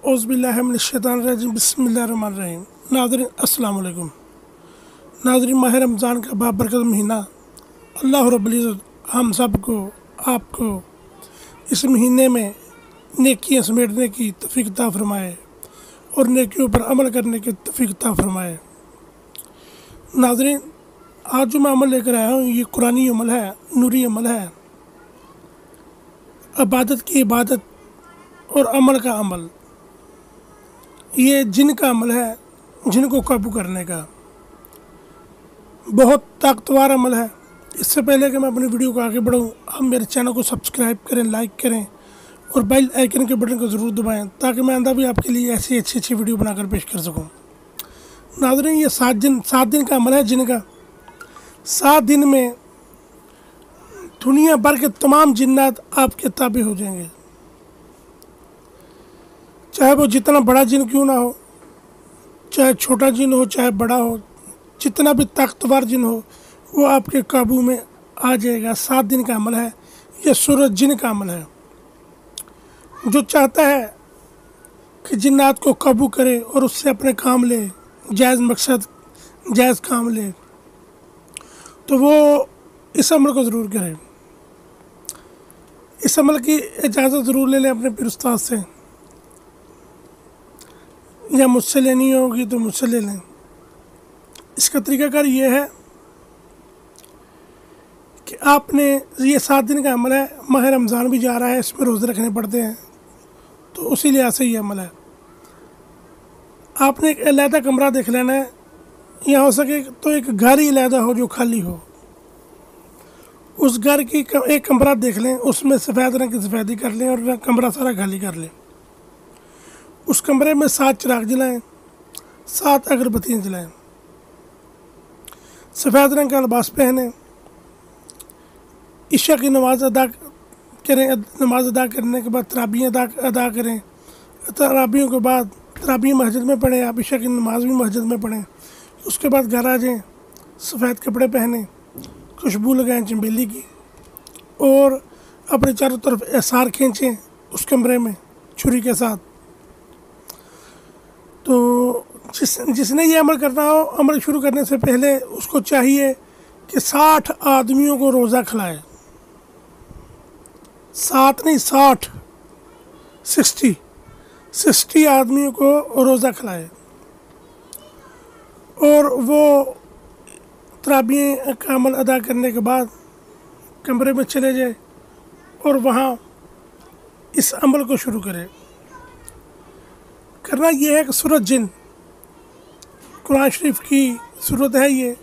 औज़ुबिल्लाहिमिनश्शैतानिर्रजीम बिस्मिल्लाहिर्रहमानिर्रहीम। नाज़रीन अस्सलाम वालेकुम। नाज़रीन, माह रमज़ान का बाबरकत महीना अल्लाह रब्बुल इज़्ज़त हम सबको आपको इस महीने में नेकियां समेटने की तौफ़ीक़ अता फ़रमाए और नेकियों पर अमल करने की तौफ़ीक़ अता फ़रमाए। नाज़रीन, आज जो मैं अमल लेकर आया हूँ ये कुरानी अमल है, नूरी अमल है। इबादत की इबादत और अमल का अमल। ये जिन का अमल है, जिन को काबू करने का। बहुत ताकतवर अमल है। इससे पहले कि मैं अपनी वीडियो को आगे बढ़ूँ, आप मेरे चैनल को सब्सक्राइब करें, लाइक करें और बेल आइकन के बटन को ज़रूर दबाएं ताकि मैं आइंदा भी आपके लिए ऐसी अच्छी वीडियो बनाकर पेश कर सकूं। नाज़रीन, ये 7 दिन का अमल है जिन का। 7 दिन में दुनिया भर के तमाम जिन्नात आपके ताबे हो जाएंगे, चाहे वो जितना बड़ा जिन क्यों ना हो, चाहे छोटा जिन हो चाहे बड़ा हो, जितना भी ताकतवर जिन हो वो आपके काबू में आ जाएगा। 7 दिन का अमल है। यह सूरज जिन का अमल है। जो चाहता है कि जिन्नात को काबू करे और उससे अपने काम ले, जायज़ मकसद जायज़ काम ले, तो वो इस अमल को ज़रूर करे। इस अमल की इजाज़त ज़रूर ले लें अपने पीर उस्ताद से, या मुझसे लेनी होगी तो मुझसे ले लें। इसका तरीक़ाकार ये है कि आपने ये 7 दिन का अमल है। माह रमज़ान भी जा रहा है, इसमें रोज़े रखने पड़ते हैं, तो उसी लिहाज से ये अमल है। आपने एक अलहदा कमरा देख लेना है, या हो सके तो एक घर ही अलहदा हो जो खाली हो। उस घर की एक कमरा देख लें, उसमें सफ़ेद रंग की सफ़ेदी कर लें और कमरा सारा खाली कर लें। उस कमरे में 7 चिराग जलाएं, 7 अगरबत्तियाँ जलाएं, सफ़ेद रंग का लिबास पहने, इशा की नमाज अदा करें। नमाज अदा करने के बाद तराबियाँ अदा करें। तराबियों के बाद तराबियाँ मस्जिद में पढ़ें, आप इशा की नमाज भी मस्जिद में पढ़ें। उसके बाद घर आ जाएँ, सफ़ेद कपड़े पहने, खुशबू लगाएं चमेली की और अपने चारों तरफ एसार खींचें उस कमरे में छुरी के साथ। तो जिसने ये अमल करना हो, अमल शुरू करने से पहले उसको चाहिए कि 60 आदमियों को रोज़ा खिलाए। 7 नहीं 60 आदमियों को रोज़ा खिलाए और वो तराबियाँ का अमल अदा करने के बाद कमरे में चले जाए और वहाँ इस अमल को शुरू करें। करना यह है कि सूरत जिन, कुरान शरीफ की सूरत है ये,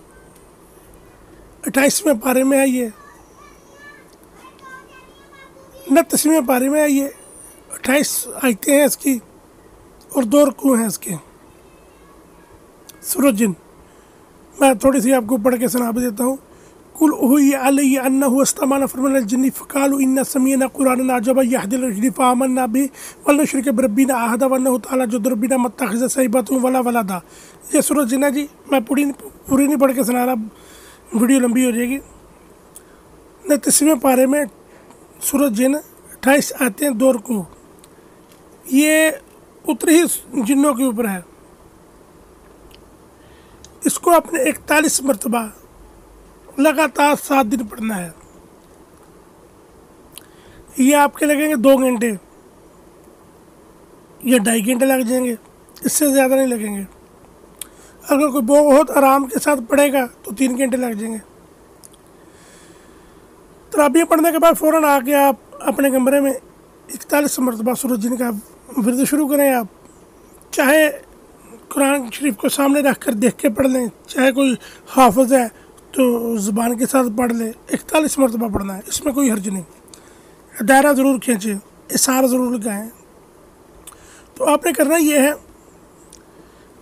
28वें पारे में है ये, 29वें पारे में है ये। 28 आयतें हैं इसकी और 2 रुकू हैं इसके। सूरत जिन मैं थोड़ी सी आपको पढ़ के सुना भी देता हूँ। कुल हुय्या अलैया अन्नहु इस्तमाअ नफ़रुम मिनल जिन्नि फ़क़ालू इन्ना समिअना क़ुरआनन अजबा यहदी इलल रश्दी फ़आमन्ना बिही वलन नुश्रिका बिरब्बिना अहदा वअन्नहु तआला जद्दु रब्बिना मत्तख़िज़ सहिबतन वला वलदा। ये सूरत जिन है जी। मैं पूरी नहीं पढ़ के सुना रहा, वीडियो लंबी हो जाएगी। 29वें पारे में सूरत जिन, 28 आयतें, 2 रुकू। ये उतरी ही जिन्नों के ऊपर है। इसको आपने 41 मरतबा लगातार 7 दिन पढ़ना है। ये आपके लगेंगे 2 घंटे या 2.5 घंटे लग जाएंगे, इससे ज़्यादा नहीं लगेंगे। अगर कोई बहुत आराम के साथ पढ़ेगा तो 3 घंटे लग जाएंगे। तराबियाँ पढ़ने के बाद फ़ौरन आके आप अपने कमरे में 41 मरतबा सूरत जिन का विर्द शुरू करें। आप चाहे कुरान शरीफ को सामने रख कर देख के पढ़ लें, चाहे कोई हाफिज़ है तो ज़ुबान के साथ पढ़ ले। 41 मरतबा पढ़ना है, इसमें कोई हर्ज नहीं। दायरा ज़रूर खींचें, इशारा ज़रूर लगाएं। तो आपने करना ये है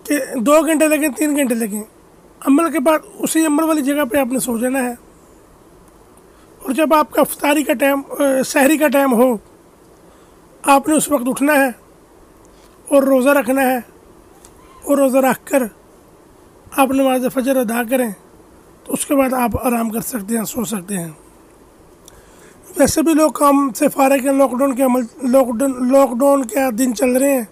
कि 2 घंटे लगें 3 घंटे लगें, अमल के बाद उसी अमल वाली जगह पे आपने सो जाना है। और जब आपका इफ्तारी का टाइम, सहरी का टाइम हो, आपने उस वक्त उठना है और रोज़ा रखना है और रोज़ा रख कर आप नमाज फजर अदा करें, तो उसके बाद आप आराम कर सकते हैं, सो सकते हैं। वैसे भी लोग काम से फारिग हैं, लॉकडाउन के दिन चल रहे हैं,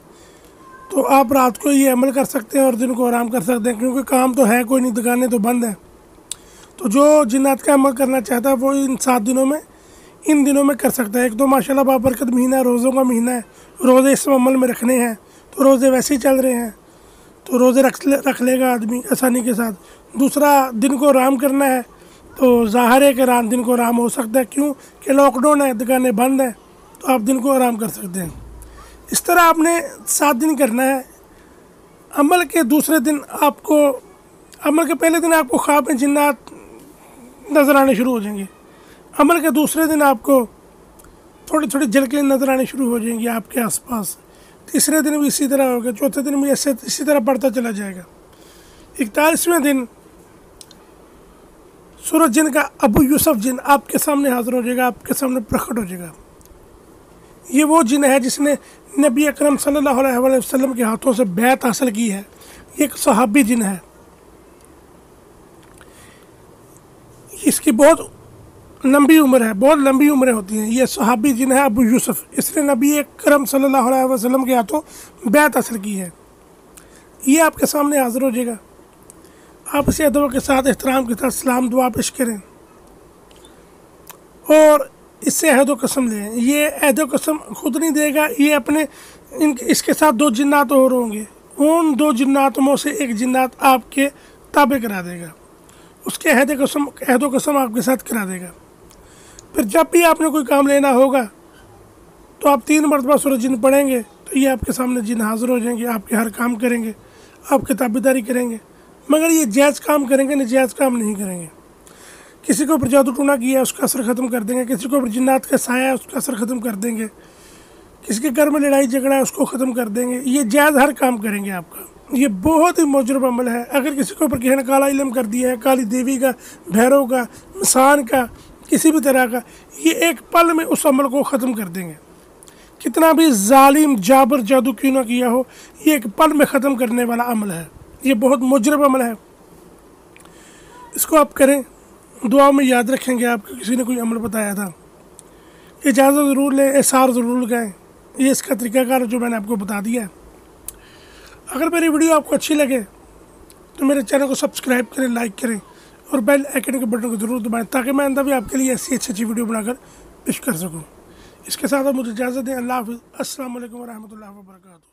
तो आप रात को ये अमल कर सकते हैं और दिन को आराम कर सकते हैं, क्योंकि काम तो है कोई नहीं, दुकानें तो बंद हैं। तो जो जिन्नात का अमल करना चाहता है वो इन 7 दिनों में, इन दिनों में कर सकता है। एक तो माशाल्लाह बाबरकत महीना है, रोज़ों का महीना है, रोज़े इस अमल में रखने हैं, तो रोज़े वैसे ही चल रहे हैं तो रोज़े रख लेगा आदमी आसानी के साथ। दूसरा, दिन को आराम करना है तो ज़ाहिर है कि दिन को आराम हो सकता है, क्यों कि लॉकडाउन है, दुकानें बंद हैं, तो आप दिन को आराम कर सकते हैं। इस तरह आपने 7 दिन करना है। अमल के दूसरे दिन आपको, अमल के पहले दिन आपको ख्वाब में जिन्नात नज़र आने शुरू हो जाएंगे। अमल के दूसरे दिन आपको थोड़ी थोड़ी झलकें नज़र आने शुरू हो जाएंगी आपके आसपास। तीसरे दिन भी इसी तरह होगा, चौथे दिन भी ऐसे इसी तरह बढ़ता चला जाएगा। 41वें दिन सूरज जिन का अबू यूसुफ जिन आपके सामने हाजिर हो जाएगा, आपके सामने प्रकट हो जाएगा। ये वो जिन है जिसने नबी अकरम सल्लल्लाहु अलैहि वसल्लम के हाथों से बैत हासिल की है। ये एक सहाबी जिन है, इसकी बहुत लंबी उम्र है, बहुत लंबी उम्रें होती हैं। ये सहाबी जिन है अबू यूसुफ, इसने नबी अकरम सल्लल्लाहु अलैहि वसल्लम के हाथों बैत हासिल की है। ये आपके सामने हाजिर हो जाएगा। आप इसे अदब के साथ, एहतराम के साथ सलाम दुआ पेश करें और इससे अहद व कसम लें। ये अहद व कसम खुद नहीं देगा, ये अपने इसके साथ 2 जिन्नात और होंगे। उन 2 जिन्नातों से एक जिन्नात आपके ताबे करा देगा, उसके अहद व कसम आपके साथ करा देगा। फिर जब भी आपने कोई काम लेना होगा तो आप 3 मरतबा सूरज जिन पढ़ेंगे तो ये आपके सामने जिन हाजिर हो जाएंगे, आपके हर काम करेंगे, आपकी ताबेदारी करेंगे। मगर ये जायज़ काम करेंगे, नजायज़ काम नहीं करेंगे। किसी को ऊपर जादू टूना किया है उसका असर ख़त्म कर देंगे, किसी को ऊपर जिन्नात का साया है उसका असर ख़त्म कर देंगे, किसी के घर में लड़ाई झगड़ा है उसको ख़त्म कर देंगे। ये जायज़ हर काम करेंगे आपका। ये बहुत ही मुजरब अमल है। अगर किसी के ऊपर किसी ने काला इल्म कर दिया है, काली देवी का, भैरव का, इंसान का, किसी भी तरह का, ये एक पल में उस अमल को ख़त्म कर देंगे। कितना भी जालिम जाबर जादू क्यों ना किया हो, ये एक पल में ख़त्म करने वाला अमल है। ये बहुत मुजरब अमल है, इसको आप करें। दुआ में याद रखेंगे आपको किसी ने कोई अमल बताया था। इजाज़त ज़रूर लें, एसार ज़रूर लगाएँ। ये इसका तरीक़ाकार जो मैंने आपको बता दिया है। अगर मेरी वीडियो आपको अच्छी लगे तो मेरे चैनल को सब्सक्राइब करें, लाइक करें और बेल आइकन के बटन को ज़रूर दबाएं, ताकि मैं आइंदा भी आपके लिए ऐसी अच्छी वीडियो बनाकर पेश कर सकूं। इसके साथ आप मुझे इजाज़त दें। अल्लाह हाफ़िज़। अस्सलाम वालेकुम व रहमतुल्लाहि व बरकातुहू।